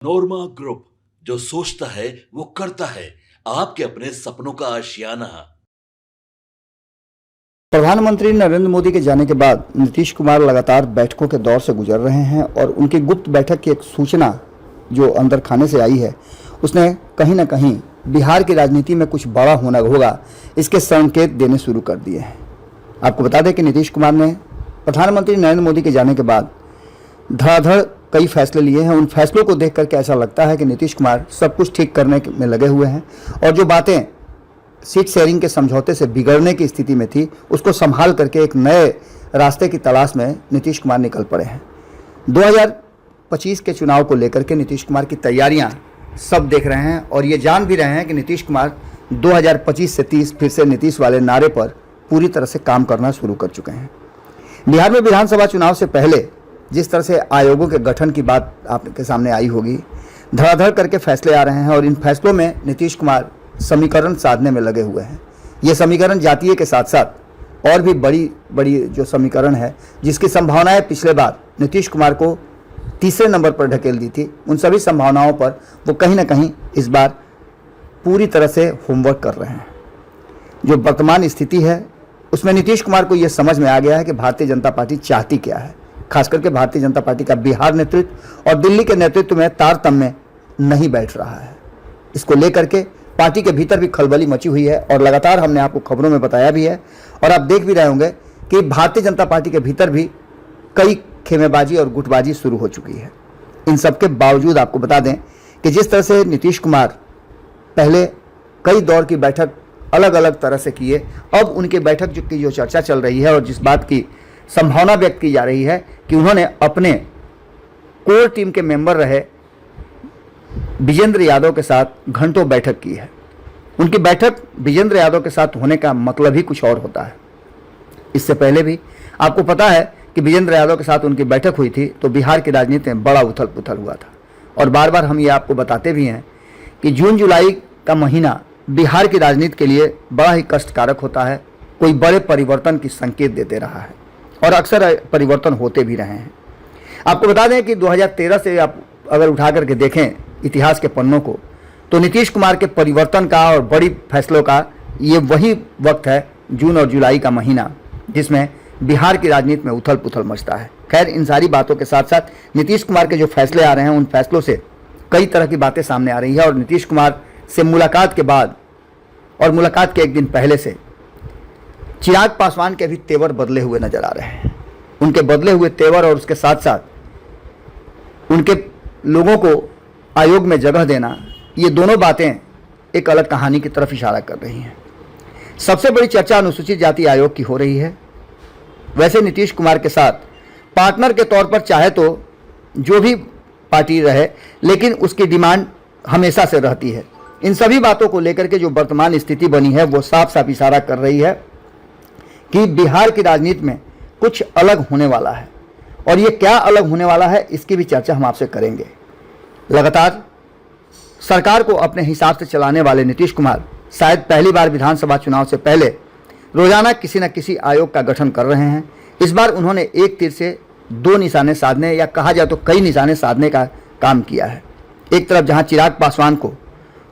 नोरमा group, जो सोचता है वो करता है। आपके अपने सपनों का आशियाना। प्रधानमंत्री नरेंद्र मोदी के जाने के बाद नीतीश कुमार लगातार बैठकों के दौर से गुजर रहे हैं और उनकी गुप्त बैठक की एक सूचना जो अंदर खाने से आई है उसने कहीं ना कहीं बिहार की राजनीति में कुछ बड़ा होना होगा इसके संकेत देने शुरू कर दिए हैं। आपको बता दें कि नीतीश कुमार ने प्रधानमंत्री नरेंद्र मोदी के जाने के बाद धड़ाधड़ कई फैसले लिए हैं। उन फैसलों को देख करके ऐसा लगता है कि नीतीश कुमार सब कुछ ठीक करने में लगे हुए हैं और जो बातें सीट शेयरिंग के समझौते से बिगड़ने की स्थिति में थी उसको संभाल करके एक नए रास्ते की तलाश में नीतीश कुमार निकल पड़े हैं। 2025 के चुनाव को लेकर के नीतीश कुमार की तैयारियां सब देख रहे हैं और ये जान भी रहे हैं कि नीतीश कुमार 2025 से 30 फिर से नीतीश वाले नारे पर पूरी तरह से काम करना शुरू कर चुके हैं। बिहार में विधानसभा चुनाव से पहले जिस तरह से आयोगों के गठन की बात आपके सामने आई होगी, धड़ाधड़ करके फैसले आ रहे हैं और इन फैसलों में नीतीश कुमार समीकरण साधने में लगे हुए हैं। ये समीकरण जातीय के साथ साथ और भी बड़ी बड़ी जो समीकरण है जिसकी संभावनाएं पिछले बार नीतीश कुमार को तीसरे नंबर पर ढकेल दी थी, उन सभी संभावनाओं पर वो कहीं ना कहीं इस बार पूरी तरह से होमवर्क कर रहे हैं। जो वर्तमान स्थिति है उसमें नीतीश कुमार को ये समझ में आ गया है कि भारतीय जनता पार्टी चाहती क्या है। खास करके भारतीय जनता पार्टी का बिहार नेतृत्व और दिल्ली के नेतृत्व में तारतम्य नहीं बैठ रहा है। इसको लेकर के पार्टी के भीतर भी खलबली मची हुई है और लगातार हमने आपको खबरों में बताया भी है और आप देख भी रहे होंगे कि भारतीय जनता पार्टी के भीतर भी कई खेमेबाजी और गुटबाजी शुरू हो चुकी है। इन सब के बावजूद आपको बता दें कि जिस तरह से नीतीश कुमार पहले कई दौर की बैठक अलग अलग तरह से किए, अब उनकी बैठक की जो चर्चा चल रही है और जिस बात की संभावना व्यक्त की जा रही है कि उन्होंने अपने कोर टीम के मेंबर रहे विजेंद्र यादव के साथ घंटों बैठक की है। उनकी बैठक विजेंद्र यादव के साथ होने का मतलब ही कुछ और होता है। इससे पहले भी आपको पता है कि विजेंद्र यादव के साथ उनकी बैठक हुई थी तो बिहार की राजनीति में बड़ा उथल पुथल हुआ था और बार बार हम ये आपको बताते भी हैं कि जून जुलाई का महीना बिहार की राजनीति के लिए बड़ा ही कष्टकारक होता है। कोई बड़े परिवर्तन की संकेत देते रहा है और अक्सर परिवर्तन होते भी रहे हैं। आपको बता दें कि 2013 से आप अगर उठा करके देखें इतिहास के पन्नों को तो नीतीश कुमार के परिवर्तन का और बड़ी फैसलों का ये वही वक्त है, जून और जुलाई का महीना, जिसमें बिहार की राजनीति में उथल पुथल मचता है। खैर, इन सारी बातों के साथ साथ नीतीश कुमार के जो फैसले आ रहे हैं उन फैसलों से कई तरह की बातें सामने आ रही है और नीतीश कुमार से मुलाकात के बाद और मुलाकात के एक दिन पहले से चिराग पासवान के भी तेवर बदले हुए नजर आ रहे हैं। उनके बदले हुए तेवर और उसके साथ साथ उनके लोगों को आयोग में जगह देना, ये दोनों बातें एक अलग कहानी की तरफ इशारा कर रही हैं। सबसे बड़ी चर्चा अनुसूचित जाति आयोग की हो रही है। वैसे नीतीश कुमार के साथ पार्टनर के तौर पर चाहे तो जो भी पार्टी रहे, लेकिन उसकी डिमांड हमेशा से रहती है। इन सभी बातों को लेकर के जो वर्तमान स्थिति बनी है वो साफ साफ इशारा कर रही है कि बिहार की राजनीति में कुछ अलग होने वाला है और ये क्या अलग होने वाला है इसकी भी चर्चा हम आपसे करेंगे। लगातार सरकार को अपने हिसाब से चलाने वाले नीतीश कुमार शायद पहली बार विधानसभा चुनाव से पहले रोजाना किसी न किसी आयोग का गठन कर रहे हैं। इस बार उन्होंने एक तीर से दो निशाने साधने या कहा जाए तो कई निशाने साधने का काम किया है। एक तरफ जहां चिराग पासवान को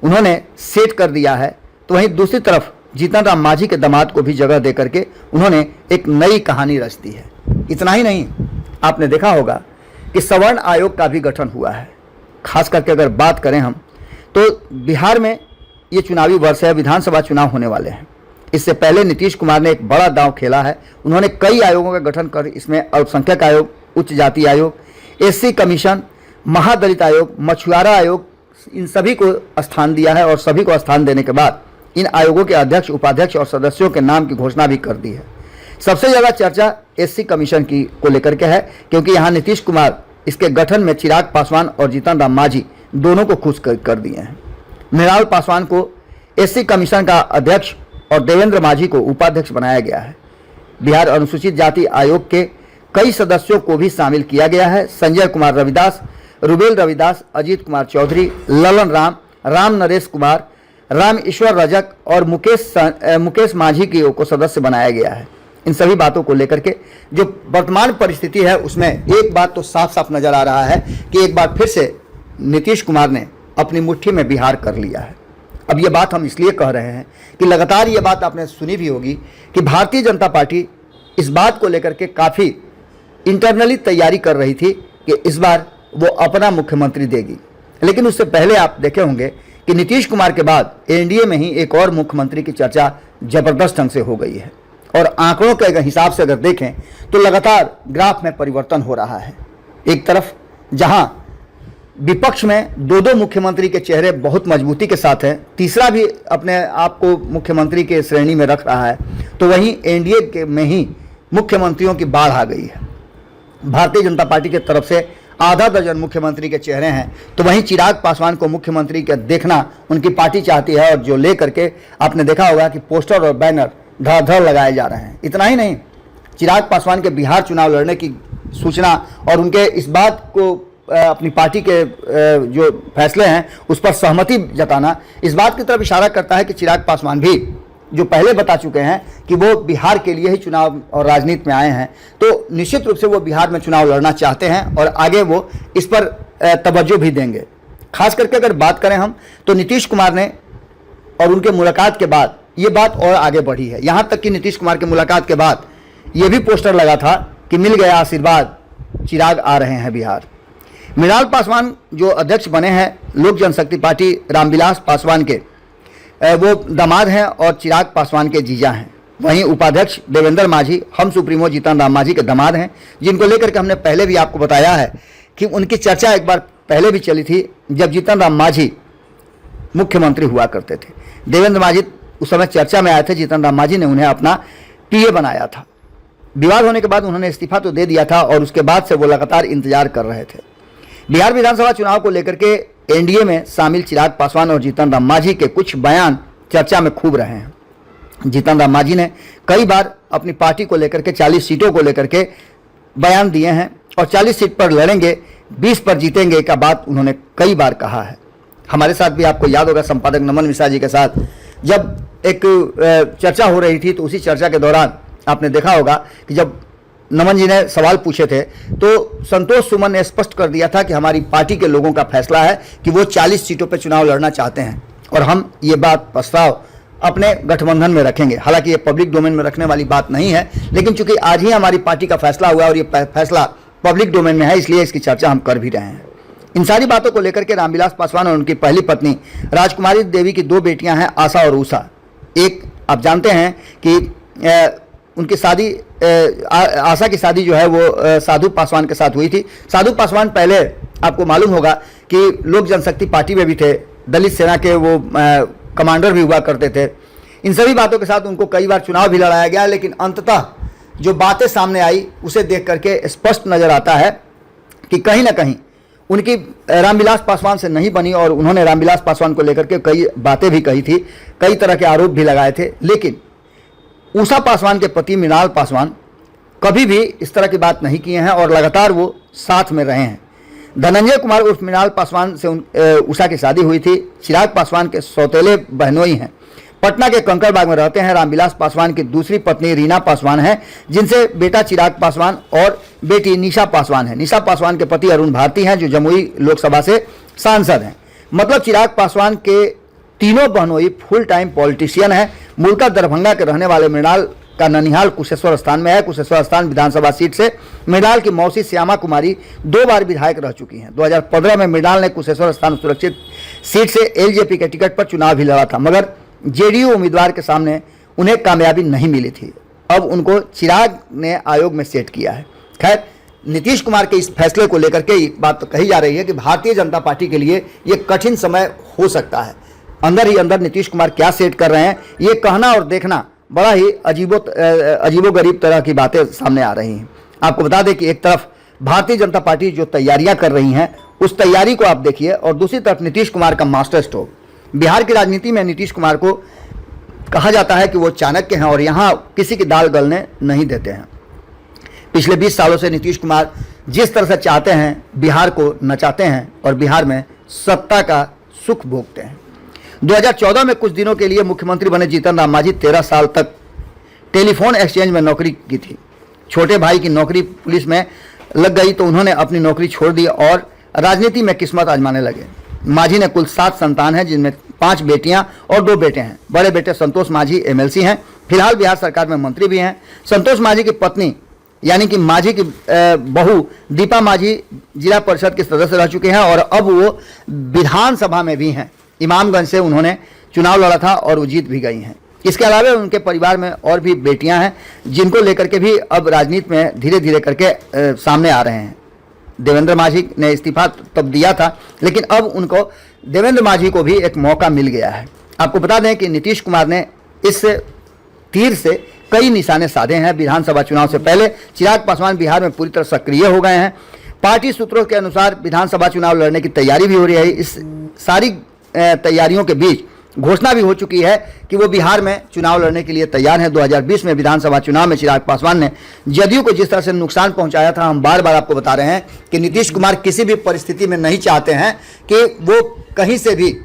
उन्होंने सेट कर दिया है तो वहीं दूसरी तरफ जीतन राम मांझी के दामाद को भी जगह दे करके उन्होंने एक नई कहानी रच दी है। इतना ही नहीं, आपने देखा होगा कि सवर्ण आयोग का भी गठन हुआ है। खास करके अगर बात करें हम तो बिहार में ये चुनावी वर्ष है, विधानसभा चुनाव होने वाले हैं। इससे पहले नीतीश कुमार ने एक बड़ा दांव खेला है। उन्होंने कई आयोगों का गठन कर इसमें अल्पसंख्यक आयोग, उच्च जाति आयोग, एससी कमीशन, महादलित आयोग, मछुआरा आयोग, इन सभी को स्थान दिया है और सभी को स्थान देने के बाद इन आयोगों के अध्यक्ष, उपाध्यक्ष और सदस्यों के नाम की घोषणा भी कर दी है। सबसे ज़्यादा चर्चा एससी कमीशन की को लेकर के है क्योंकि यहाँ नीतीश कुमार इसके गठन में चिराग पासवान और जीतन राम मांझी दोनों को खुश कर दिए हैं। मृणाल पासवान को एससी कमीशन का अध्यक्ष और देवेंद्र मांझी को उपाध्यक्ष बनाया गया है। बिहार अनुसूचित जाति आयोग के कई सदस्यों को भी शामिल किया गया है। संजय कुमार रविदास, रुबेल रविदास, अजीत कुमार चौधरी, ललन राम, राम नरेश कुमार, राम ईश्वर रजक और मुकेश मांझी को सदस्य बनाया गया है। इन सभी बातों को लेकर के जो वर्तमान परिस्थिति है उसमें एक बात तो साफ साफ नजर आ रहा है कि एक बार फिर से नीतीश कुमार ने अपनी मुट्ठी में बिहार कर लिया है। अब ये बात हम इसलिए कह रहे हैं कि लगातार ये बात आपने सुनी भी होगी कि भारतीय जनता पार्टी इस बात को लेकर के काफ़ी इंटरनली तैयारी कर रही थी कि इस बार वो अपना मुख्यमंत्री देगी। लेकिन उससे पहले आप देखे होंगे कि नीतीश कुमार के बाद एनडीए में ही एक और मुख्यमंत्री की चर्चा जबरदस्त ढंग से हो गई है और आंकड़ों के हिसाब से अगर देखें तो लगातार ग्राफ में परिवर्तन हो रहा है। एक तरफ जहां विपक्ष में दो दो मुख्यमंत्री के चेहरे बहुत मजबूती के साथ हैं, तीसरा भी अपने आप को मुख्यमंत्री के श्रेणी में रख रहा है, तो वहीं एनडीए के में ही मुख्यमंत्रियों की बाढ़ आ गई है। भारतीय जनता पार्टी की तरफ से आधा दर्जन मुख्यमंत्री के चेहरे हैं, तो वहीं चिराग पासवान को मुख्यमंत्री का देखना उनकी पार्टी चाहती है और जो ले करके आपने देखा होगा कि पोस्टर और बैनर धड़-धड़ लगाए जा रहे हैं। इतना ही नहीं, चिराग पासवान के बिहार चुनाव लड़ने की सूचना और उनके इस बात को अपनी पार्टी के जो फैसले हैं उस पर सहमति जताना इस बात की तरफ इशारा करता है कि चिराग पासवान भी जो पहले बता चुके हैं कि वो बिहार के लिए ही चुनाव और राजनीति में आए हैं, तो निश्चित रूप से वो बिहार में चुनाव लड़ना चाहते हैं और आगे वो इस पर तवज्जो भी देंगे। खास करके अगर बात करें हम तो नीतीश कुमार ने और उनके मुलाकात के बाद ये बात और आगे बढ़ी है। यहाँ तक कि नीतीश कुमार के मुलाकात के बाद ये भी पोस्टर लगा था कि मिल गया आशीर्वाद, चिराग आ रहे हैं बिहार। मृणाल पासवान जो अध्यक्ष बने हैं लोक जनशक्ति पार्टी रामविलास पासवान के, वो दामाद हैं और चिराग पासवान के जीजा हैं। वहीं उपाध्यक्ष देवेंद्र माझी हम सुप्रीमो जीतन राम माझी के दामाद हैं, जिनको लेकर के हमने पहले भी आपको बताया है कि उनकी चर्चा एक बार पहले भी चली थी जब जीतन राम माझी मुख्यमंत्री हुआ करते थे। देवेंद्र माझी उस समय चर्चा में आए थे, जीतन राम माझी ने उन्हें अपना पीए बनाया था। विवाद होने के बाद उन्होंने इस्तीफा तो दे दिया था और उसके बाद से वो लगातार इंतजार कर रहे थे। बिहार विधानसभा चुनाव को लेकर के एनडीए में शामिल चिराग पासवान और जीतन राम माझी के कुछ बयान चर्चा में खूब रहे हैं। जीतन राम माझी ने कई बार अपनी पार्टी को लेकर के 40 सीटों को लेकर के बयान दिए हैं और 40 सीट पर लड़ेंगे, 20 पर जीतेंगे का बात उन्होंने कई बार कहा है। हमारे साथ भी आपको याद होगा संपादक नमन मिश्रा जी के साथ जब एक चर्चा हो रही थी, तो उसी चर्चा के दौरान आपने देखा होगा कि जब नमन जी ने सवाल पूछे थे तो संतोष सुमन ने स्पष्ट कर दिया था कि हमारी पार्टी के लोगों का फैसला है कि वो 40 सीटों पर चुनाव लड़ना चाहते हैं और हम ये बात प्रस्ताव अपने गठबंधन में रखेंगे। हालांकि ये पब्लिक डोमेन में रखने वाली बात नहीं है, लेकिन चूंकि आज ही हमारी पार्टी का फैसला हुआ और ये फैसला पब्लिक डोमेन में है, इसलिए इसकी चर्चा हम कर भी रहे हैं। इन सारी बातों को लेकर के रामविलास पासवान और उनकी पहली पत्नी राजकुमारी देवी की 2 बेटियां हैं, आशा और उषा। एक आप जानते हैं कि उनकी शादी आशा की शादी जो है वो साधु पासवान के साथ हुई थी। साधु पासवान पहले आपको मालूम होगा कि लोक जनशक्ति पार्टी में भी थे, दलित सेना के वो कमांडर भी हुआ करते थे। इन सभी बातों के साथ उनको कई बार चुनाव भी लड़ाया गया, लेकिन अंततः जो बातें सामने आई उसे देख करके स्पष्ट नज़र आता है कि कहीं ना कहीं उनकी रामविलास पासवान से नहीं बनी और उन्होंने रामविलास पासवान को लेकर के कई बातें भी कही थी, कई तरह के आरोप भी लगाए थे। लेकिन उषा पासवान के पति मृणाल पासवान कभी भी इस तरह की बात नहीं किए हैं और लगातार वो साथ में रहे हैं। धनंजय कुमार उर्फ मृणाल पासवान से उषा की शादी हुई थी। चिराग पासवान के सौतेले बहनोई हैं, पटना के कंकड़बाग में रहते हैं। रामविलास पासवान की दूसरी पत्नी रीना पासवान है, जिनसे बेटा चिराग पासवान और बेटी निशा पासवान है। निशा पासवान के पति अरुण भारती हैं, जो जमुई लोकसभा से सांसद हैं। मतलब चिराग पासवान के तीनों बहनोई फुल टाइम पॉलिटिशियन है। मूलतः दरभंगा के रहने वाले मृणाल का ननिहाल कुशेश्वर स्थान में है। कुशेश्वर स्थान विधानसभा सीट से मृणाल की मौसी श्यामा कुमारी 2 बार विधायक रह चुकी हैं। 2015 में मृणाल ने कुशेश्वर स्थान सुरक्षित सीट से एलजेपी के टिकट पर चुनाव भी लड़ा था, मगर जेडीयू उम्मीदवार के सामने उन्हें कामयाबी नहीं मिली थी। अब उनको चिराग ने आयोग में सेट किया है। खैर, नीतीश कुमार के इस फैसले को लेकर के बात तो कही जा रही है कि भारतीय जनता पार्टी के लिए ये कठिन समय हो सकता है। अंदर ही अंदर नीतीश कुमार क्या सेट कर रहे हैं, ये कहना और देखना बड़ा ही अजीबो गरीब तरह की बातें सामने आ रही हैं। आपको बता दें कि एक तरफ भारतीय जनता पार्टी जो तैयारियां कर रही हैं, उस तैयारी को आप देखिए, और दूसरी तरफ नीतीश कुमार का मास्टर स्ट्रोक। बिहार की राजनीति में नीतीश कुमार को कहा जाता है कि वो चाणक्य हैं और यहाँ किसी की दाल गलने नहीं देते हैं। पिछले 20 सालों से नीतीश कुमार जिस तरह से चाहते हैं बिहार को नचाते हैं और बिहार में सत्ता का सुख भोगते हैं। 2014 में कुछ दिनों के लिए मुख्यमंत्री बने जीतन राम माझी 13 साल तक टेलीफोन एक्सचेंज में नौकरी की थी। छोटे भाई की नौकरी पुलिस में लग गई तो उन्होंने अपनी नौकरी छोड़ दी और राजनीति में किस्मत आजमाने लगे। मांझी ने कुल 7 संतान हैं, जिनमें 5 बेटियां और 2 बेटे हैं। बड़े बेटे संतोष मांझी एमएलसी हैं, फिलहाल बिहार सरकार में मंत्री भी हैं। संतोष मांझी की पत्नी यानी कि मांझी की बहू दीपा मांझी जिला परिषद के सदस्य रह चुके हैं और अब वो विधानसभा में भी हैं। इमामगंज से उन्होंने चुनाव लड़ा था और वो जीत भी गई हैं। इसके अलावा उनके परिवार में और भी बेटियां हैं, जिनको लेकर के भी अब राजनीति में धीरे धीरे करके सामने आ रहे हैं। देवेंद्र मांझी ने इस्तीफा तब दिया था, लेकिन अब उनको देवेंद्र मांझी को भी एक मौका मिल गया है। आपको बता दें कि नीतीश कुमार ने इस तीर से कई निशाने साधे हैं। विधानसभा चुनाव से पहले चिराग पासवान बिहार में पूरी तरह सक्रिय हो गए हैं। पार्टी सूत्रों के अनुसार विधानसभा चुनाव लड़ने की तैयारी भी हो रही है। इस सारी तैयारियों के बीच घोषणा भी हो चुकी है कि वो बिहार में चुनाव लड़ने के लिए तैयार हैं। 2020 में विधानसभा चुनाव में चिराग पासवान ने जदयू को जिस तरह से नुकसान पहुंचाया था, हम बार बार आपको बता रहे हैं कि नीतीश कुमार किसी भी परिस्थिति में नहीं चाहते हैं कि वो कहीं से भी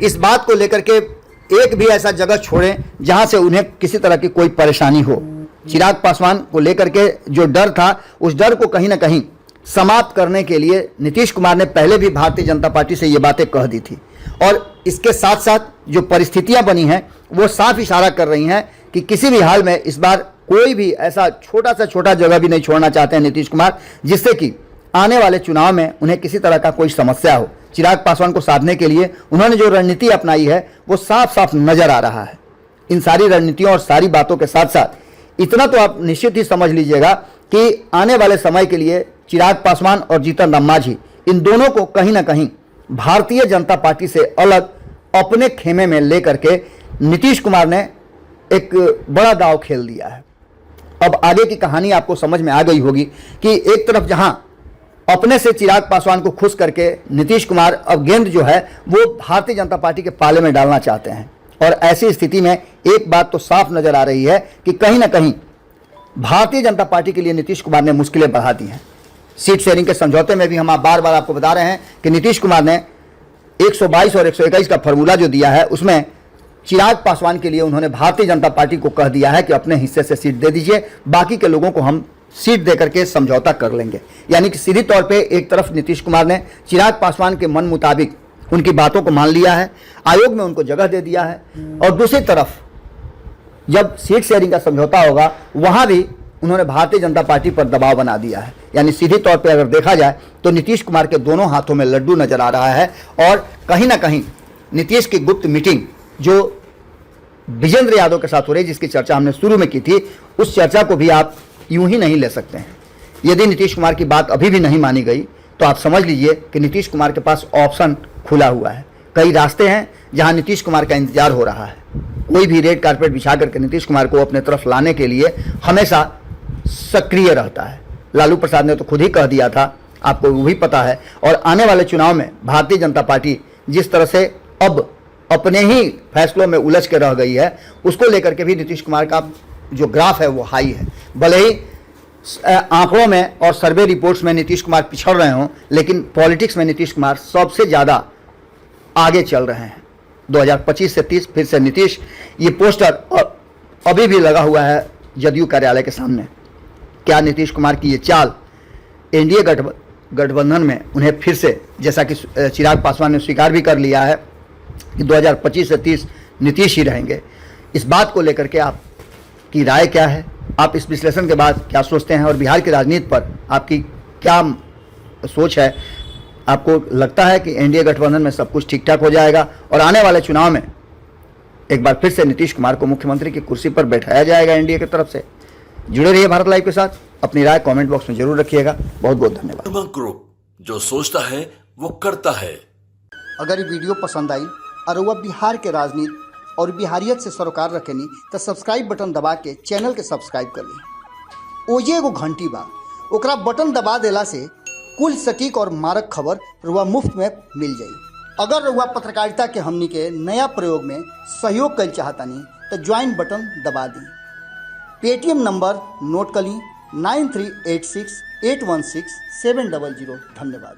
इस बात को लेकर के एक भी ऐसा जगह छोड़ें जहां से उन्हें किसी तरह की कोई परेशानी हो। चिराग पासवान को लेकर के जो डर था, उस डर को कहीं ना कहीं समाप्त करने के लिए नीतीश कुमार ने पहले भी भारतीय जनता पार्टी से ये बातें कह दी थी और इसके साथ साथ जो परिस्थितियां बनी हैं वो साफ इशारा कर रही हैं कि किसी भी हाल में इस बार कोई भी ऐसा छोटा सा छोटा जगह भी नहीं छोड़ना चाहते हैं नीतीश कुमार, जिससे कि आने वाले चुनाव में उन्हें किसी तरह का कोई समस्या हो। चिराग पासवान को साधने के लिए उन्होंने जो रणनीति अपनाई है वो साफ साफ नजर आ रहा है। इन सारी रणनीतियों और सारी बातों के साथ साथ इतना तो आप निश्चित ही समझ लीजिएगा कि आने वाले समय के लिए चिराग पासवान और जीतन राम मांझी, इन दोनों को कहीं ना कहीं भारतीय जनता पार्टी से अलग अपने खेमे में लेकर के नीतीश कुमार ने एक बड़ा दांव खेल दिया है। अब आगे की कहानी आपको समझ में आ गई होगी कि एक तरफ जहां अपने से चिराग पासवान को खुश करके नीतीश कुमार अब गेंद जो है वो भारतीय जनता पार्टी के पाले में डालना चाहते हैं और ऐसी स्थिति में एक बात तो साफ नजर आ रही है कि कहीं ना कहीं भारतीय जनता पार्टी के लिए नीतीश कुमार ने मुश्किलें बढ़ा दी हैं। सीट शेयरिंग के समझौते में भी हम बार बार आपको बता रहे हैं कि नीतीश कुमार ने 122 और 121 का फॉर्मूला जो दिया है उसमें चिराग पासवान के लिए उन्होंने भारतीय जनता पार्टी को कह दिया है कि अपने हिस्से से सीट दे दीजिए, बाकी के लोगों को हम सीट देकर के समझौता कर लेंगे। यानी कि सीधी तौर पे एक तरफ नीतीश कुमार ने चिराग पासवान के मन मुताबिक उनकी बातों को मान लिया है, आयोग में उनको जगह दे दिया है, और दूसरी तरफ जब सीट शेयरिंग का समझौता होगा वहां भी उन्होंने भारतीय जनता पार्टी पर दबाव बना दिया है। यानी सीधी तौर पे अगर देखा जाए तो नीतीश कुमार के दोनों हाथों में लड्डू नजर आ रहा है और कहीं ना कहीं नीतीश की गुप्त मीटिंग जो विजेंद्र यादव के साथ हो रही, जिसकी चर्चा हमने शुरू में की थी, उस चर्चा को भी आप यूं ही नहीं ले सकते हैं। यदि नीतीश कुमार की बात अभी भी नहीं मानी गई तो आप समझ लीजिए कि नीतीश कुमार के पास ऑप्शन खुला हुआ है। कई रास्ते हैं जहां नीतीश कुमार का इंतजार हो रहा है। कोई भी रेड कारपेट बिछा करके नीतीश कुमार को अपने तरफ लाने के लिए हमेशा सक्रिय रहता है। लालू प्रसाद ने तो खुद ही कह दिया था, आपको वो भी पता है। और आने वाले चुनाव में भारतीय जनता पार्टी जिस तरह से अब अपने ही फैसलों में उलझ के रह गई है, उसको लेकर के भी नीतीश कुमार का जो ग्राफ है वो हाई है। भले ही आंकड़ों में और सर्वे रिपोर्ट्स में नीतीश कुमार पिछड़ रहे हों, लेकिन पॉलिटिक्स में नीतीश कुमार सबसे ज़्यादा आगे चल रहे हैं। 2025 से 30 फिर से नीतीश, ये पोस्टर अभी भी लगा हुआ है जदयू कार्यालय के सामने। क्या नीतीश कुमार की ये चाल एनडीए गठबंधन में उन्हें फिर से, जैसा कि चिराग पासवान ने स्वीकार भी कर लिया है कि 2025 से 30 नीतीश ही रहेंगे, इस बात को लेकर के आपकी राय क्या है? आप इस विश्लेषण के बाद क्या सोचते हैं और बिहार की राजनीति पर आपकी क्या सोच है? आपको लगता है कि एनडीए गठबंधन में सब कुछ ठीक ठाक हो जाएगा और आने वाले चुनाव में एक बार फिर से नीतीश कुमार को मुख्यमंत्री की कुर्सी पर बैठाया जाएगा एनडीए की तरफ से? जुड़े रहिए भारत लाइव के साथ, अपनी राय कमेंट बॉक्स में जरूर रखिएगा। बहुत बहुत धन्यवाद। ग्रुप, जो सोचता है वो करता है। अगर ये वीडियो पसंद आई और वह बिहार के राजनीति और बिहारियत से सरोकार रखेनी तो सब्सक्राइब बटन दबा के चैनल के सब्सक्राइब कर ली। ओजे एगो घंटी बा, ओकरा बटन दबा देला से कुल सटीक और मारक खबर रुआ मुफ्त में मिल जाई। अगर रुआ पत्रकारिता के हमनी के नया प्रयोग में सहयोग कर चाहतानी तो ज्वाइन बटन दबा दी। पेटीएम नंबर नोट कर ली 9386816700। धन्यवाद।